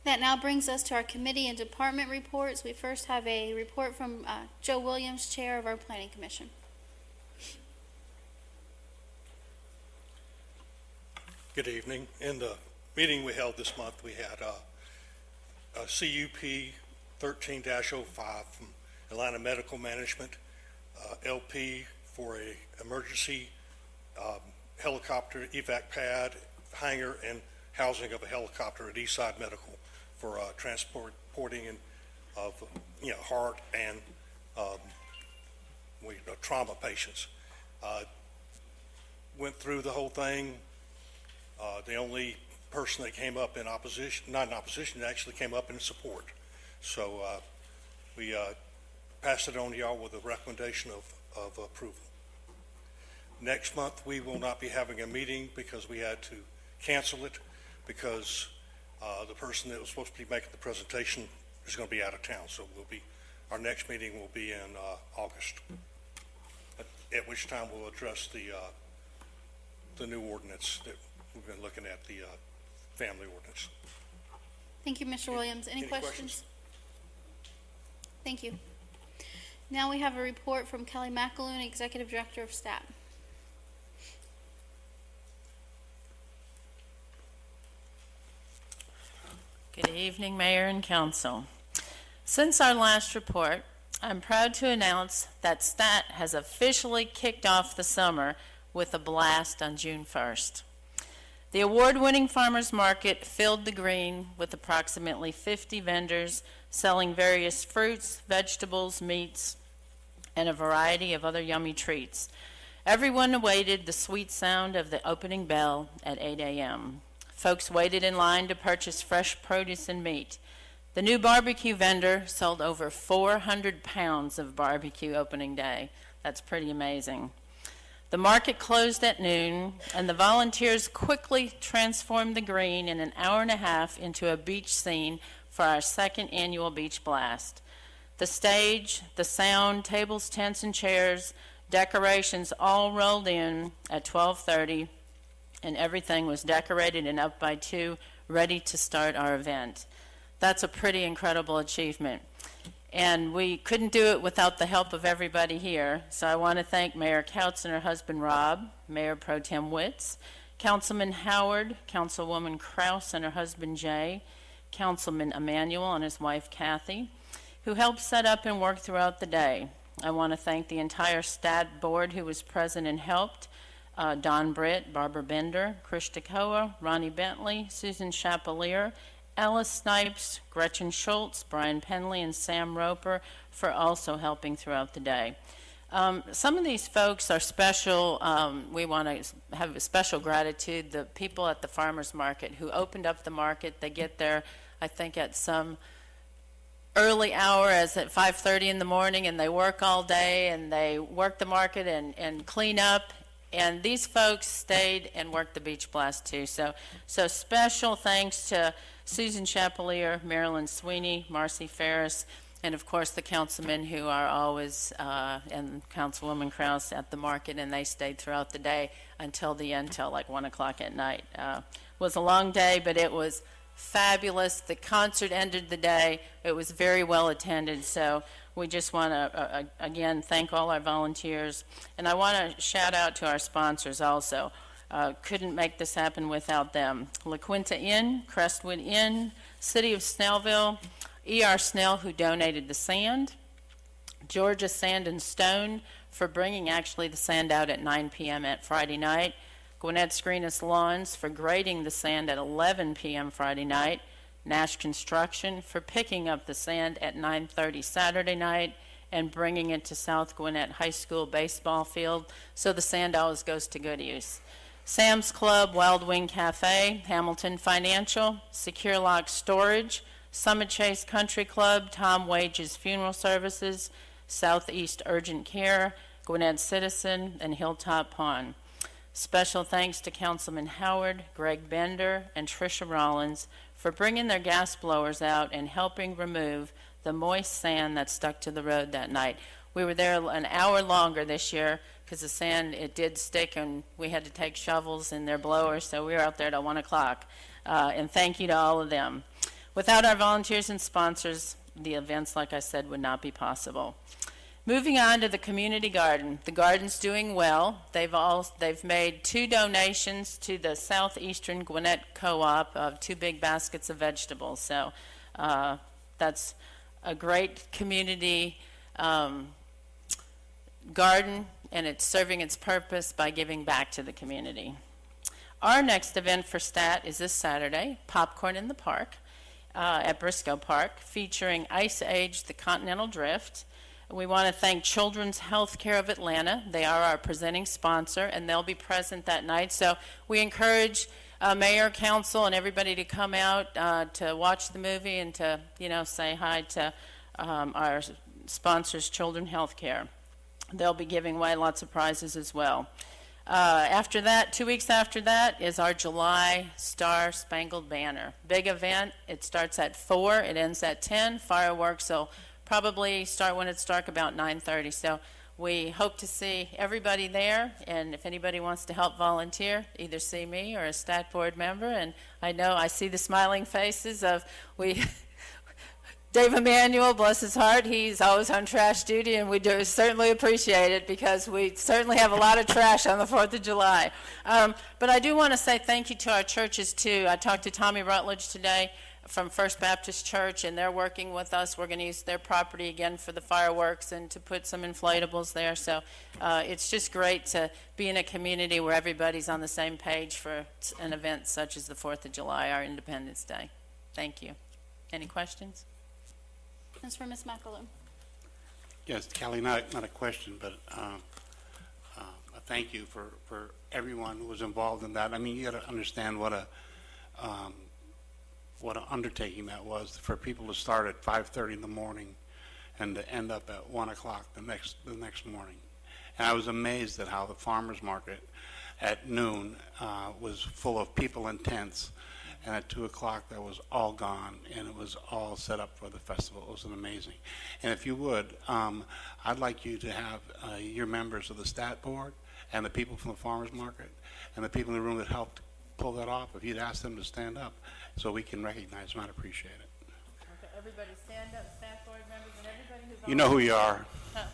That now brings us to our committee and department reports. We first have a report from Joe Williams, Chair of our Planning Commission. Good evening. In the meeting we held this month, we had a CUP 13-05 from Atlanta Medical Management, LP for a emergency helicopter evac pad, hangar, and housing of a helicopter at Eastside Medical for transporting of heart and trauma patients. Went through the whole thing. The only person that came up in opposition, not in opposition, actually came up in support. So we passed it on to y'all with a recommendation of approval. Next month, we will not be having a meeting because we had to cancel it because the person that was supposed to be making the presentation is going to be out of town. So our next meeting will be in August, at which time we'll address the new ordinance that we've been looking at, the family ordinance. Thank you, Mr. Williams. Any questions? Questions? Thank you. Now we have a report from Kelly Mcaloon, Executive Director of STAT. Good evening, Mayor and Council. Since our last report, I'm proud to announce that STAT has officially kicked off the summer with a blast on June 1st. The award-winning farmers market filled the green with approximately 50 vendors selling various fruits, vegetables, meats, and a variety of other yummy treats. Everyone awaited the sweet sound of the opening bell at 8 a.m. Folks waited in line to purchase fresh produce and meat. The new barbecue vendor sold over 400 pounds of barbecue opening day. That's pretty amazing. The market closed at noon, and the volunteers quickly transformed the green in an hour and a half into a beach scene for our second annual Beach Blast. The stage, the sound, tables, tents, and chairs, decorations all rolled in at 12:30, and everything was decorated and up by 2, ready to start our event. That's a pretty incredible achievement. And we couldn't do it without the help of everybody here. So I want to thank Mayor Couts and her husband Rob, Mayor Pro Tem Witz, Councilman Howard, Councilwoman Kraus and her husband Jay, Councilman Emmanuel and his wife Kathy, who helped set up and work throughout the day. I want to thank the entire STAT board who was present and helped, Don Britt, Barbara Bender, Krish Dakoa, Ronnie Bentley, Susan Chapelier, Alice Snipes, Gretchen Schultz, Brian Penley, and Sam Roper for also helping throughout the day. Some of these folks are special. We want to have a special gratitude. The people at the farmers market who opened up the market, they get there, I think, at some early hour, as at 5:30 in the morning, and they work all day, and they work the market and clean up. And these folks stayed and worked the Beach Blast too. So special thanks to Susan Chapelier, Marilyn Sweeney, Marcy Ferris, and of course the councilmen who are always, and Councilwoman Kraus at the market, and they stayed throughout the day until the end, till like 1 o'clock at night. It was a long day, but it was fabulous. The concert ended the day. It was very well attended. So we just want to, again, thank all our volunteers. And I want to shout out to our sponsors also. Couldn't make this happen without them. La Quinta Inn, Crestwood Inn, City of Snellville, E.R. Snell, who donated the sand, Georgia Sand and Stone for bringing actually the sand out at 9 p.m. at Friday night, Gwinnett Screenus Lawns for grading the sand at 11 p.m. Friday night, Nash Construction for picking up the sand at 9:30 Saturday night and bringing it to South Gwinnett High School baseball field, so the sand always goes to good use. Sam's Club, Wild Wing Cafe, Hamilton Financial, Secure Lock Storage, Summit Chase Country Club, Tom Wages Funeral Services, Southeast Urgent Care, Gwinnett Citizen, and Hilltop Pond. Special thanks to Councilman Howard, Greg Bender, and Tricia Rollins for bringing their gas blowers out and helping remove the moist sand that stuck to the road that night. We were there an hour longer this year because the sand, it did stick, and we had to take shovels in their blowers, so we were out there till 1 o'clock. And thank you to all of them. Without our volunteers and sponsors, the events, like I said, would not be possible. Moving on to the community garden. The garden's doing well. They've made 2 donations to the Southeastern Gwinnett Co-op of 2 big baskets of vegetables. So that's a great community garden, and it's serving its purpose by giving back to the community. Our next event for STAT is this Saturday, Popcorn in the Park at Briscoe Park, featuring Ice Age, the Continental Drift. We want to thank Children's Healthcare of Atlanta. They are our presenting sponsor, and they'll be present that night. So we encourage mayor, council, and everybody to come out to watch the movie and to, say hi to our sponsors, Children's Healthcare. They'll be giving away lots of prizes as well. After that, 2 weeks after that, is our July Star Spangled Banner. Big event. It starts at 4. It ends at 10. Fireworks will probably start when it's dark, about 9:30. So we hope to see everybody there, and if anybody wants to help volunteer, either see me or a STAT board member. And I know I see the smiling faces of Dave Emanuel, bless his heart, he's always on trash duty, and we do certainly appreciate it because we certainly have a lot of trash on the 4th of July. But I do want to say thank you to our churches, too. I talked to Tommy Rutledge today from First Baptist Church, and they're working with us. We're going to use their property again for the fireworks and to put some inflatables there. So it's just great to be in a community where everybody's on the same page for an event such as the 4th of July, our Independence Day. Thank you. Any questions? That's for Ms. Mcaloon. Yes, Kelly, not a question, but a thank you for everyone who was involved in that. I mean, you got to understand what an undertaking that was for people to start at 5:30 in the morning and to end up at 1 o'clock the next morning. And I was amazed at how the farmers market at noon was full of people in tents, and at 2 o'clock that was all gone, and it was all set up for the festival. It was amazing. And if you would, I'd like you to have your members of the STAT board and the people from the farmers market and the people in the room that helped pull that off, if you'd ask them to stand up so we can recognize them and appreciate it. Okay, everybody stand up, STAT board members and everybody who's You know who you are. Yeah,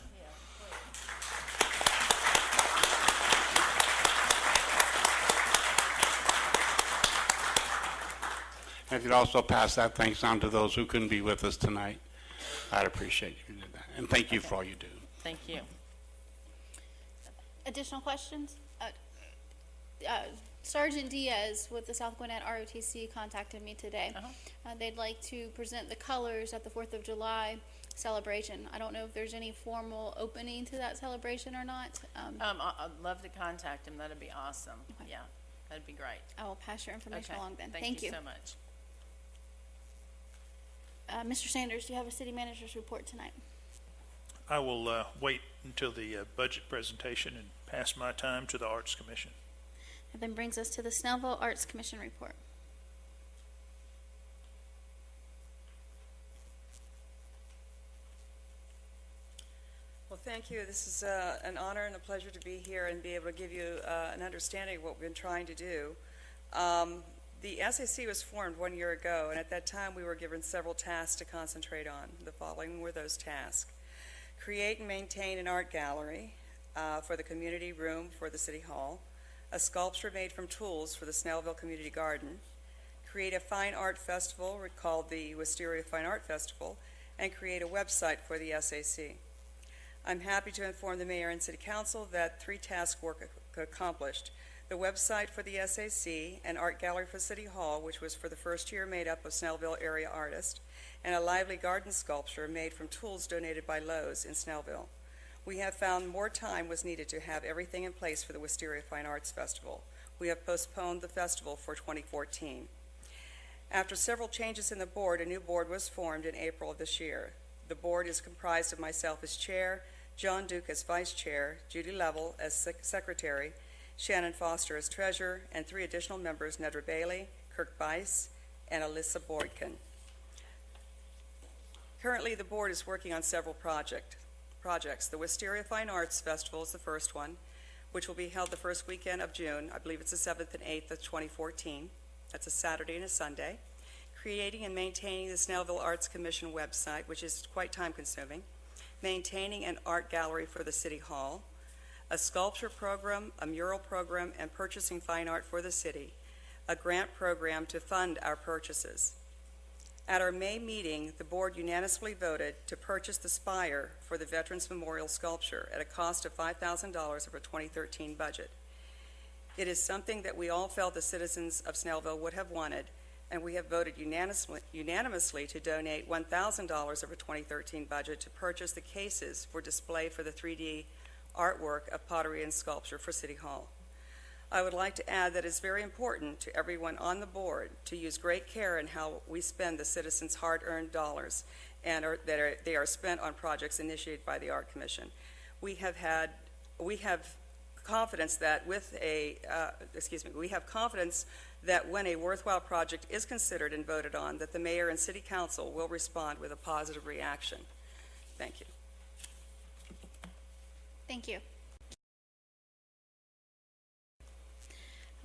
And if you'd also pass that thanks on to those who couldn't be with us tonight, I'd appreciate you did that. And thank you for all you do. thank you. Additional questions? Sergeant Diaz with the South Gwinnett ROTC contacted me today. They'd like to present the colors at the 4th of July celebration. I don't know if there's any formal opening to that celebration or not. I'd love to contact him. That'd be awesome. Okay. Yeah, that'd be great. I will pass your information Okay, along then. thank you so much. Mr. Sanders, do you have a city manager's report tonight? I will wait until the budget presentation and pass my time to the Arts Commission. That then brings us to the Snellville Arts Commission report. Well, thank you. This is an honor and a pleasure to be here and be able to give you an understanding of what we've been trying to do. The SAC was formed 1 year ago, and at that time we were given several tasks to concentrate on. The following were those tasks. Create and maintain an art gallery for the community room for the City Hall, a sculpture made from tools for the Snellville Community Garden, create a fine art festival called the Wisteria Fine Art Festival, and create a website for the SAC. I'm happy to inform the Mayor and City Council that 3 tasks were accomplished. The website for the SAC, an art gallery for City Hall, which was for the first year made up of Snellville area artists, and a lively garden sculpture made from tools donated by Lowe's in Snellville. We have found more time was needed to have everything in place for the Wisteria Fine Arts Festival. We have postponed the festival for 2014. After several changes in the board, a new board was formed in April of this year. The board is comprised of myself as chair, John Duke as vice chair, Judy Lovell as secretary, Shannon Foster as treasurer, and 3 additional members, Nedra Bailey, Kirk Bice, and Alyssa Boydkin. Currently, the board is working on several projects. The Wisteria Fine Arts Festival is the first one, which will be held the first weekend of June. I believe it's the 7th and 8th of 2014. That's a Saturday and a Sunday. creating and maintaining the Snellville Arts Commission website, which is quite time-consuming, maintaining an art gallery for the City Hall, a sculpture program, a mural program, and purchasing fine art for the city, a grant program to fund our purchases. At our May meeting, the board unanimously voted to purchase the spire for the Veterans Memorial sculpture at a cost of $5,000 of our 2013 budget. It is something that we all felt the citizens of Snellville would have wanted, and we have voted unanimously to donate $1,000 of our 2013 budget to purchase the cases for display for the 3D artwork of pottery and sculpture for City Hall. I would like to add that it's very important to everyone on the board to use great care in how we spend the citizens' hard-earned dollars and they are spent on projects initiated by the Art Commission. We have confidence that we have confidence that when a worthwhile project is considered and voted on, that the mayor and city council will respond with a positive reaction. Thank you. Thank you.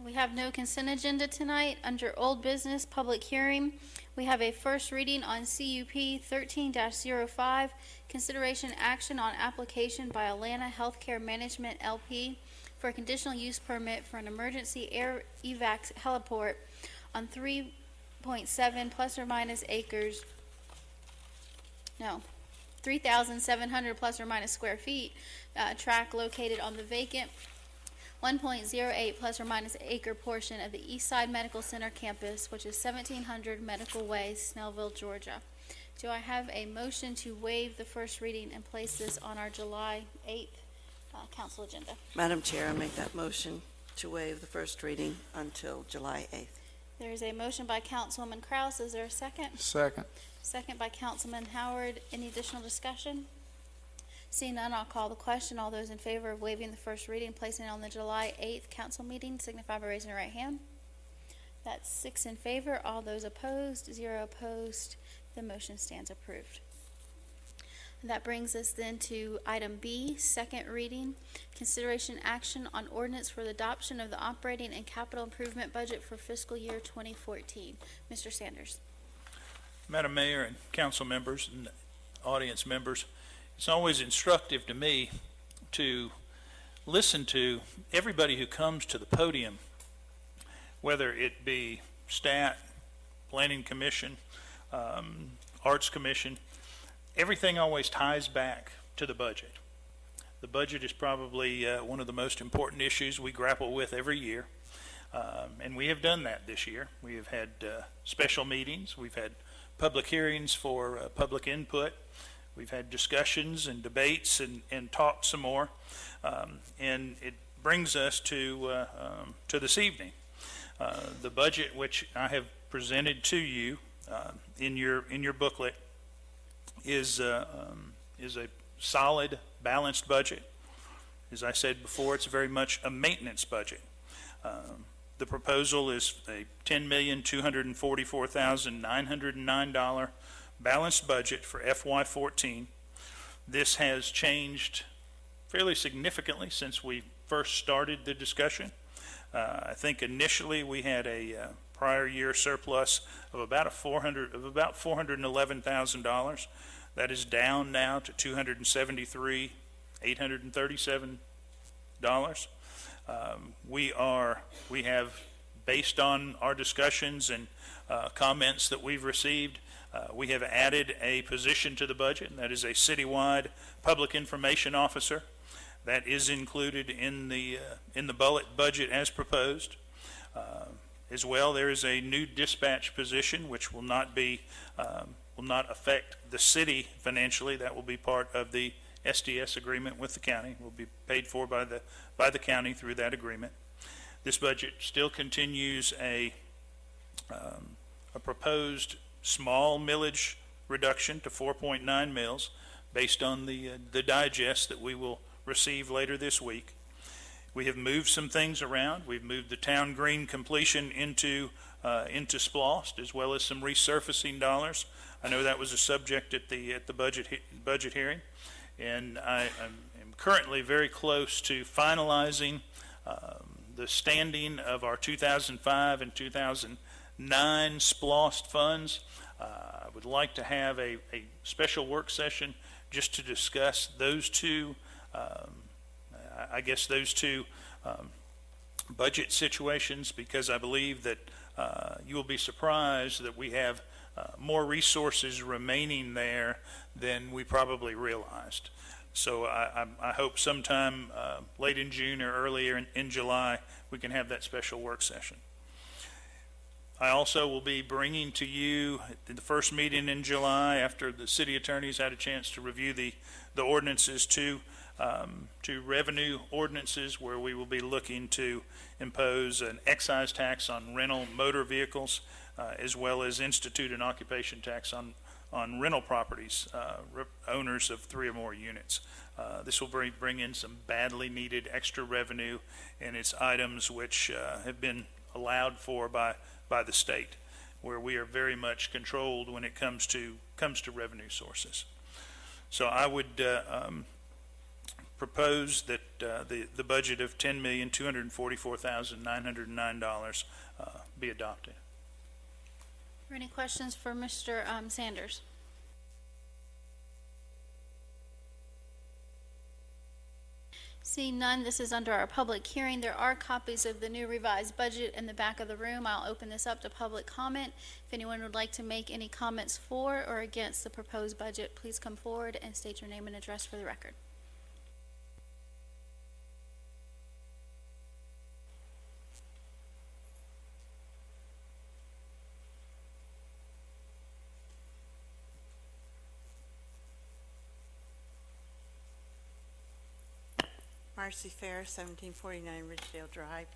We have no consent agenda tonight. Under old business, public hearing, we have a first reading on CUP 13-05, consideration action on application by Atlanta Healthcare Management LP for a conditional use permit for an emergency air evac heliport on 3.7 plus or minus acres, 3,700 plus or minus square feet tract located on the vacant 1.08 plus or minus acre portion of the Eastside Medical Center campus, which is 1700 Medical Way, Snellville, Georgia. Do I have a motion to waive the first reading and place this on our July 8th council agenda? Madam Chair, I make that motion to waive the first reading until July 8th. There is a motion by Councilwoman Kraus. Is there a second? Second. Second by Councilman Howard. Any additional discussion? Seeing none, I'll call the question. All those in favor of waiving the first reading, placing it on the July 8th council meeting, signify by raising your right hand. That's 6 in favor. All those opposed, 0 opposed. The motion stands approved. That brings us then to item B, second reading, consideration action on ordinance for the adoption of the operating and capital improvement budget for fiscal year 2014. Mr. Sanders. Madam Mayor and council members and audience members, it's always instructive to me to listen to everybody who comes to the podium, whether it be STAT, Planning Commission, Arts Commission. Everything always ties back to the budget. The budget is probably one of the most important issues we grapple with every year, and we have done that this year. We have had special meetings. We've had public hearings for public input. We've had discussions and debates and talked some more, and it brings us to this evening. The budget which I have presented to you in your booklet is a solid, balanced budget. As I said before, it's very much a maintenance budget. The proposal is a $10,244,909 balanced budget for FY14. This has changed fairly significantly since we first started the discussion. I think initially we had a prior year surplus of about $411,000. That is down now to $273,837. We have, based on our discussions and comments that we've received, we have added a position to the budget, and that is a citywide public information officer. That is included in the budget as proposed. As well, there is a new dispatch position which will not affect the city financially. That will be part of the SDS agreement with the county. Will be paid for by the county through that agreement. This budget still continues a proposed small millage reduction to 4.9 mills based on the digest that we will receive later this week. We have moved some things around. We've moved the town green completion into SPLOST, as well as some resurfacing dollars. I know that was a subject at the budget hearing, and I am currently very close to finalizing the standing of our 2005 and 2009 9 SPLOST funds. I would like to have a special work session just to discuss those two, those two budget situations, because I believe that you will be surprised that we have more resources remaining there than we probably realized. So I hope sometime late in June or earlier in July, we can have that special work session. I also will be bringing to you at the first meeting in July, after the city attorneys had a chance to review the ordinances, to revenue ordinances, where we will be looking to impose an excise tax on rental motor vehicles, as well as institute an occupation tax on rental properties, owners of 3 or more units. This will bring in some badly needed extra revenue, and it's items which have been allowed for by the state, where we are very much controlled when it comes to revenue sources. So I would propose that the budget of $10,244,909 be adopted. Are there any questions for Mr. Sanders? Seeing none, this is under our public hearing. There are copies of the new revised budget in the back of the room. I'll open this up to public comment. If anyone would like to make any comments for or against the proposed budget, please come forward and state your name and address for the record. Marcy Fair, 1749 Ridgedale Drive.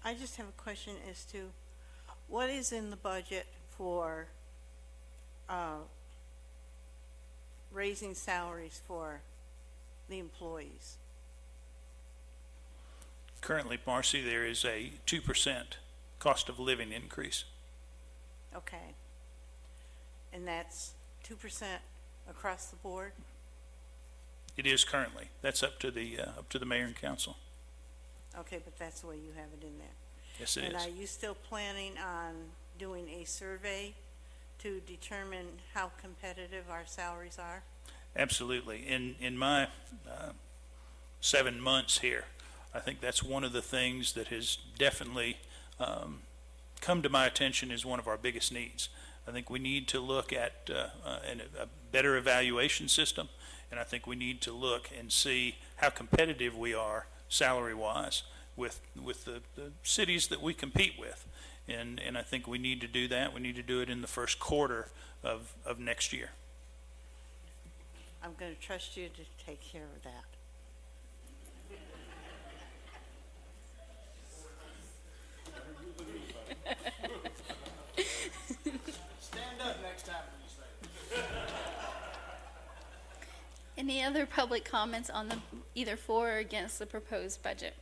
I just have a question as to what is in the budget for raising salaries for the employees? Currently, Marcy, there is a 2% cost of living increase. Okay. And that's 2% across the board? It is currently. That's up to the mayor and council. Okay, but that's the way you have it in there. Yes, it And is. are you still planning on doing a survey to determine how competitive our salaries are? Absolutely. In my 7 months here, I think that's one of the things that has definitely come to my attention as one of our biggest needs. I think we need to look at a better evaluation system, and I think we need to look and see how competitive we are salary-wise with the cities that we compete with. And I think we need to do that. We need to do it in the first quarter of next year. I'm going to trust you to take care of that. Stand up next time when you say it. Any other public comments on the either for or against the proposed budget?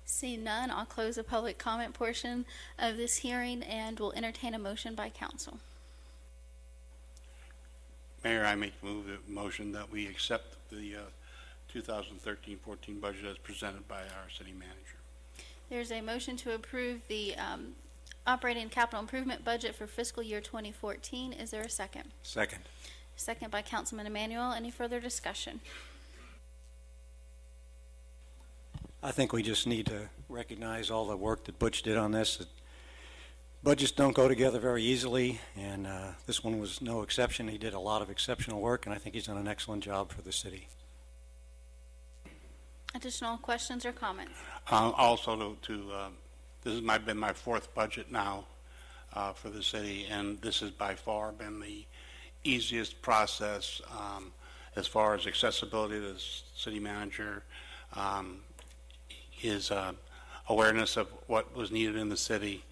Seeing none, I'll close the public comment portion of this hearing and will entertain a motion by council. Mayor, I make a motion that we accept the 2013-14 budget as presented by our city manager. There's a motion to approve the operating capital improvement budget for fiscal year 2014. Is there a second? Second. Second by Councilman Emmanuel. Any further discussion? I think we just need to recognize all the work that Butch did on this. Budgets don't go together very easily, and this one was no exception. He did a lot of exceptional work, and I think he's done an excellent job for the city. Additional questions or comments? Also, this has been my 4th budget now for the city, and this has by far been the easiest process as far as accessibility to the city manager, his awareness of what was needed in the city.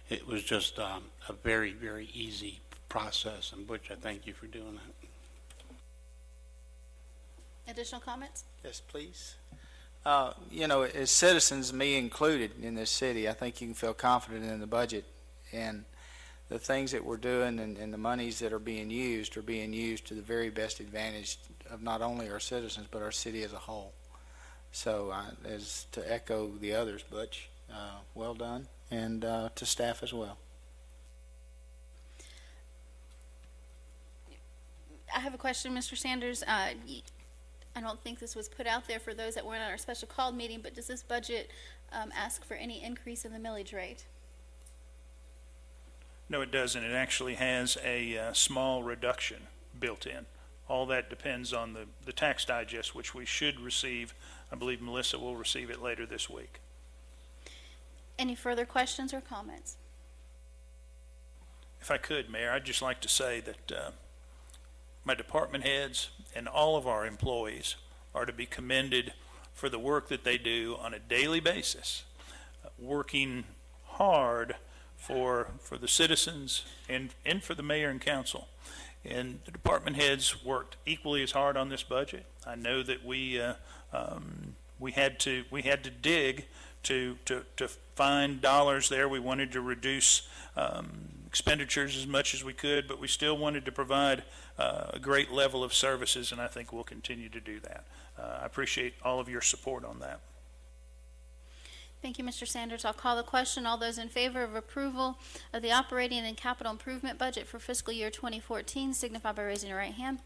It was just a very, very easy process, and Butch, I thank you for doing that. Additional comments? Yes, please. As citizens, me included in this city, I think you can feel confident in the budget and the things that we're doing and the monies that are being used to the very best advantage of not only our citizens but our city as a whole. So as to echo the others, Butch, well done, and to staff as well. I have a question, Mr. Sanders. I don't think this was put out there for those that weren't at our special called meeting, but does this budget ask for any increase in the millage rate? No, it doesn't. It actually has a small reduction built in. All that depends on the tax digest, which we should receive. I believe Melissa will receive it later this week. Any further questions or comments? If I could, Mayor, I'd just like to say that my department heads and all of our employees are to be commended for the work that they do on a daily basis, working hard for the citizens and for the mayor and council. And the department heads worked equally as hard on this budget. I know that we had to dig to find dollars there. We wanted to reduce expenditures as much as we could, but we still wanted to provide a great level of services, and I think we'll continue to do that. I appreciate all of your support on that. Thank you, Mr. Sanders. I'll call the question. All those in favor of approval of the operating and capital improvement budget for fiscal year 2014 signify by raising your right hand.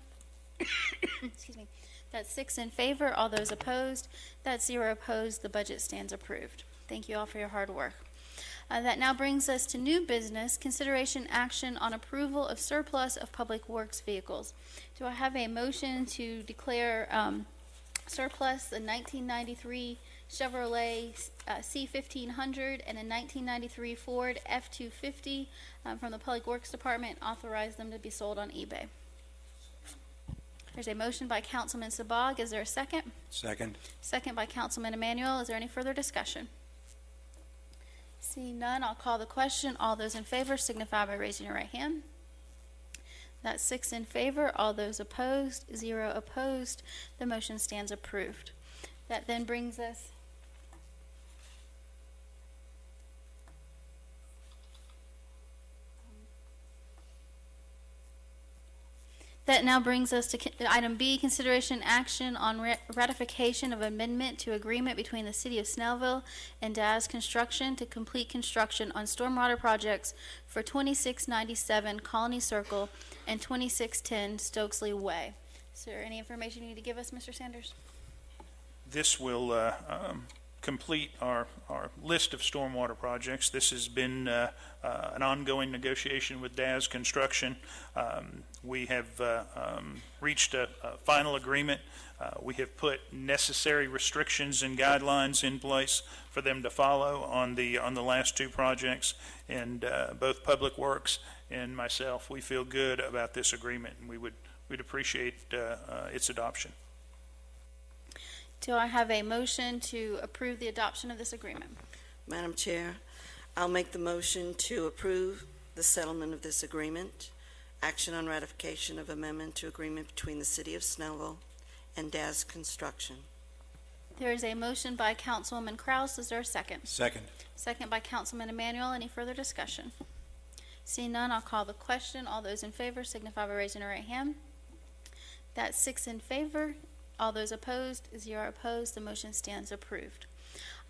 Excuse me. That's 6 in favor. All those opposed. That's 0 opposed. The budget stands approved. Thank you all for your hard work. That now brings us to new business, consideration action on approval of surplus of public works vehicles. Do I have a motion to declare surplus the 1993 Chevrolet C1500 and a 1993 Ford F250 from the Public Works Department, authorize them to be sold on eBay? There's a motion by Councilman Sabag. Is there a second? Second. Second by Councilman Emmanuel. Is there any further discussion? Seeing none, I'll call the question. All those in favor signify by raising your right hand. That's 6 in favor. All those opposed, 0 opposed. The motion stands approved. That then brings us to item B, consideration action on ratification of amendment to agreement between the City of Snellville and Daz Construction to complete construction on stormwater projects for 2697 Colony Circle and 2610 Stokesley Way. Is there any information you need to give us, Mr. Sanders? This will complete our list of stormwater projects. This has been an ongoing negotiation with Daz Construction. We have reached a final agreement. We have put necessary restrictions and guidelines in place for them to follow on the last 2 projects, and both Public Works and myself, we feel good about this agreement, and we'd appreciate its adoption. Do I have a motion to approve the adoption of this agreement? Madam Chair, I'll make the motion to approve the settlement of this agreement. Action on ratification of amendment to agreement between the City of Snellville and Daz Construction. There is a motion by Councilwoman Kraus. Is there a second? Second. Second by Councilman Emmanuel. Any further discussion? Seeing none, I'll call the question. All those in favor signify by raising your right hand. That's 6 in favor. All those opposed, 0 opposed. The motion stands approved.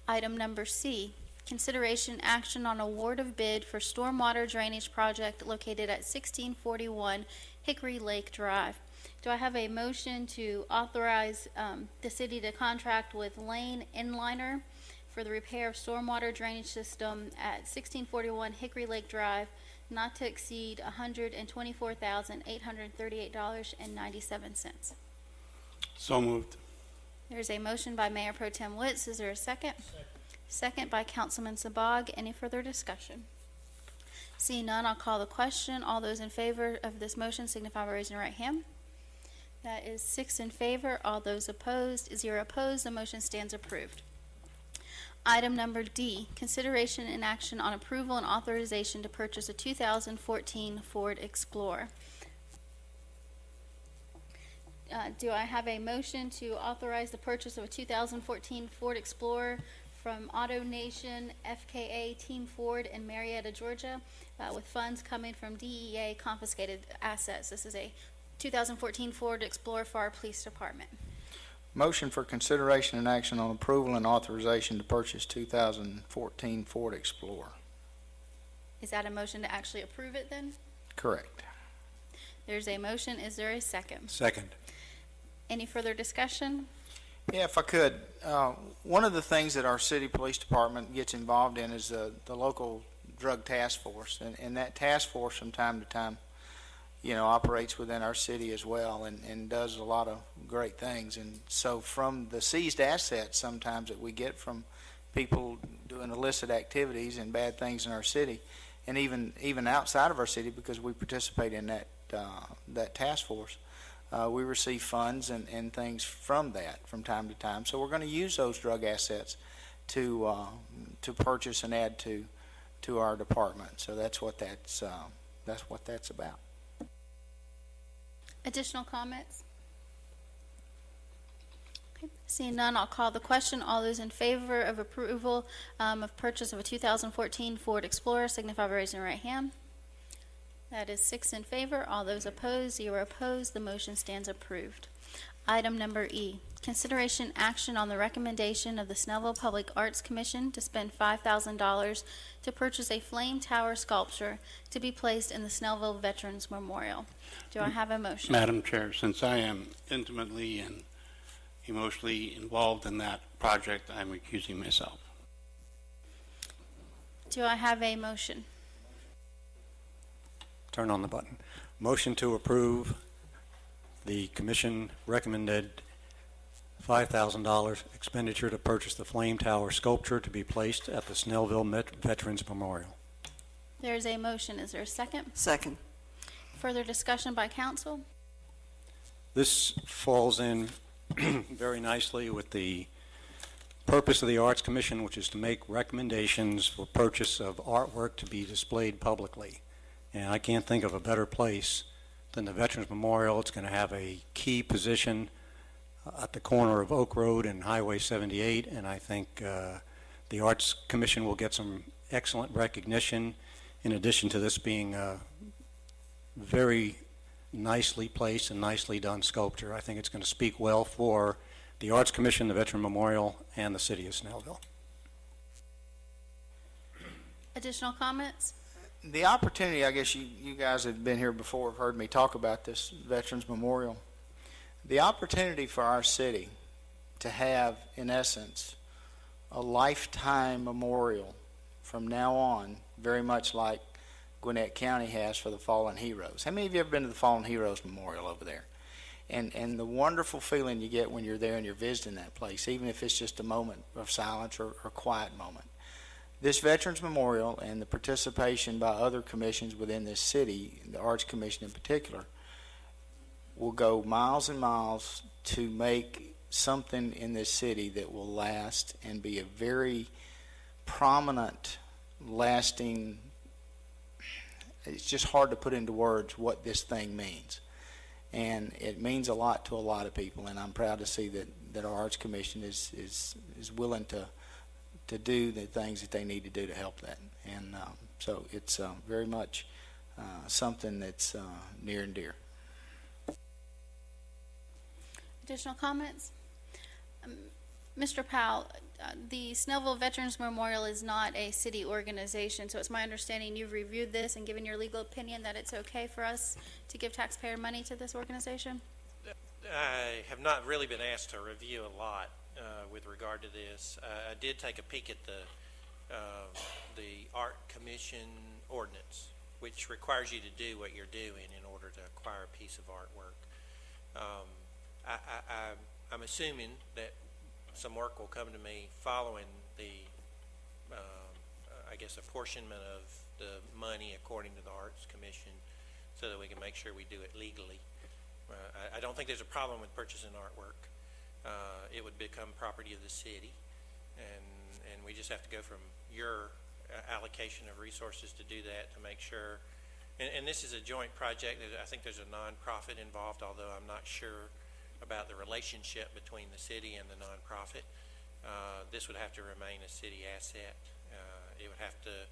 Item number C, consideration action on award of bid for stormwater drainage project located at 1641 Hickory Lake Drive. Do I have a motion to authorize the city to contract with Lane Inliner for the repair of stormwater drainage system at 1641 Hickory Lake Drive, not to exceed $124,838.97? So moved. There's a motion by Mayor Pro Tem Witz. Is there a second? Second by Councilman Sabag. Any further discussion? Seeing none, I'll call the question. All those in favor of this motion signify by raising your right hand. That is 6 in favor. All those opposed, 0 opposed. The motion stands approved. Item number D, consideration and action on approval and authorization to purchase a 2014 Ford Explorer. Do I have a motion to authorize the purchase of a 2014 Ford Explorer from Auto Nation, FKA, Team Ford in Marietta, Georgia, with funds coming from DEA confiscated assets? This is a 2014 Ford Explorer for our police department. Motion for consideration and action on approval and authorization to purchase 2014 Ford Explorer. Is that a motion to actually approve it then? Correct. There's a motion. Is there a second? Second. Any further discussion? Yeah, if I could, one of the things that our city police department gets involved in is the local drug task force, and that task force from time to time, operates within our city as well, and does a lot of great things. And so from the seized assets sometimes that we get from people doing illicit activities and bad things in our city, and even outside of our city, because we participate in that task force, we receive funds and things from that from time to time. So we're going to use those drug assets to purchase and add to our department. So that's what that's about. Additional comments? Okay, seeing none, I'll call the question. All those in favor of approval of purchase of a 2014 Ford Explorer signify by raising your right hand. That is 6 in favor. All those opposed, 0 opposed. The motion stands approved. Item number E, consideration action on the recommendation of the Snellville Public Arts Commission to spend $5,000 to purchase a flame tower sculpture to be placed in the Snellville Veterans Memorial. Do I have a motion? Madam Chair, since I am intimately and emotionally involved in that project, I'm recusing myself. Do I have a motion? Turn on the button. Motion to approve the commission recommended $5,000 expenditure to purchase the flame tower sculpture to be placed at the Snellville Veterans Memorial. There is a motion. Is there a second? Second. Further discussion by council? This falls in very nicely with the purpose of the Arts Commission, which is to make recommendations for purchase of artwork to be displayed publicly. And I can't think of a better place than the Veterans Memorial. It's going to have a key position at the corner of Oak Road and Highway 78, and I think the Arts Commission will get some excellent recognition in addition to this being a very nicely placed and nicely done sculpture. I think it's going to speak well for the Arts Commission, the Veteran Memorial, and the city of Snellville. Additional comments? The opportunity, I guess you guys have been here before, have heard me talk about this Veterans Memorial. The opportunity for our city to have, in essence, a lifetime memorial from now on, very much like Gwinnett County has for the fallen heroes. How many of you have been to the Fallen Heroes Memorial over there? And the wonderful feeling you get when you're there and you're visiting that place, even if it's just a moment of silence or quiet moment. This Veterans Memorial and the participation by other commissions within this city, the Arts Commission in particular, will go miles and miles to make something in this city that will last and be a very prominent, lasting. It's just hard to put into words what this thing means. And it means a lot to a lot of people, and I'm proud to see that our Arts Commission is willing to do the things that they need to do to help that. And so it's very much something that's near and dear. Additional comments? Mr. Powell, the Snellville Veterans Memorial is not a city organization, so it's my understanding you've reviewed this and given your legal opinion that it's okay for us to give taxpayer money to this organization? I have not really been asked to review a lot with regard to this. I did take a peek at the Art Commission Ordinance, which requires you to do what you're doing in order to acquire a piece of artwork. I'm assuming that some work will come to me following the, I guess, apportionment of the money according to the Arts Commission, so that we can make sure we do it legally. I don't think there's a problem with purchasing artwork. It would become property of the city, and we just have to go from your allocation of resources to do that, to make sure. And this is a joint project. I think there's a nonprofit involved, although I'm not sure about the relationship between the city and the nonprofit. This would have to remain a city asset. It would have to,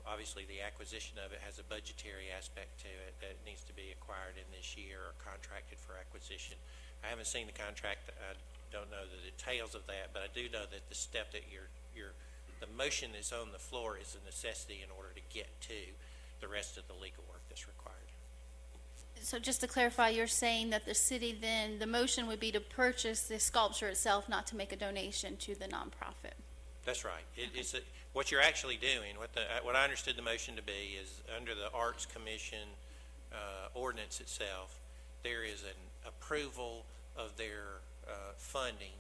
obviously the acquisition of it has a budgetary aspect to it that needs to be acquired in this year or contracted for acquisition. I haven't seen the contract. I don't know the details of that, but I do know that the step that you're The motion that's on the floor is a necessity in order to get to the rest of the legal work that's required. So just to clarify, you're saying that the city then, the motion would be to purchase the sculpture itself, not to make a donation to the nonprofit? That's right. What you're actually doing, what I understood the motion to be is under the Arts Commission ordinance itself, there is an approval of their funding.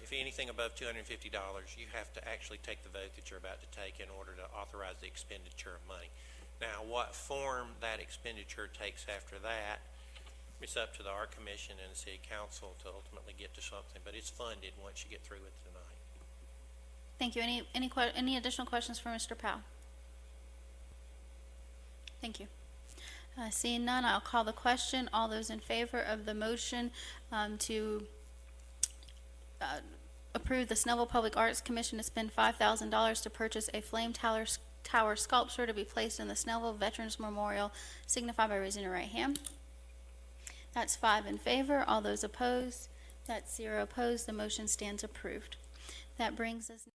If anything above $250, you have to actually take the vote that you're about to take in order to authorize the expenditure of money. Now, what form that expenditure takes after that, it's up to the Art Commission and the City Council to ultimately get to something, but it's funded once you get through with it tonight. Thank you. Any additional questions for Mr. Powell? Thank you. Seeing none, I'll call the question. All those in favor of the motion to approve the Snellville Public Arts Commission to spend $5,000 to purchase a flame tower sculpture to be placed in the Snellville Veterans Memorial, signify by raising your right hand. That's 5 in favor. All those opposed? That's 0 opposed. The motion stands approved. That brings us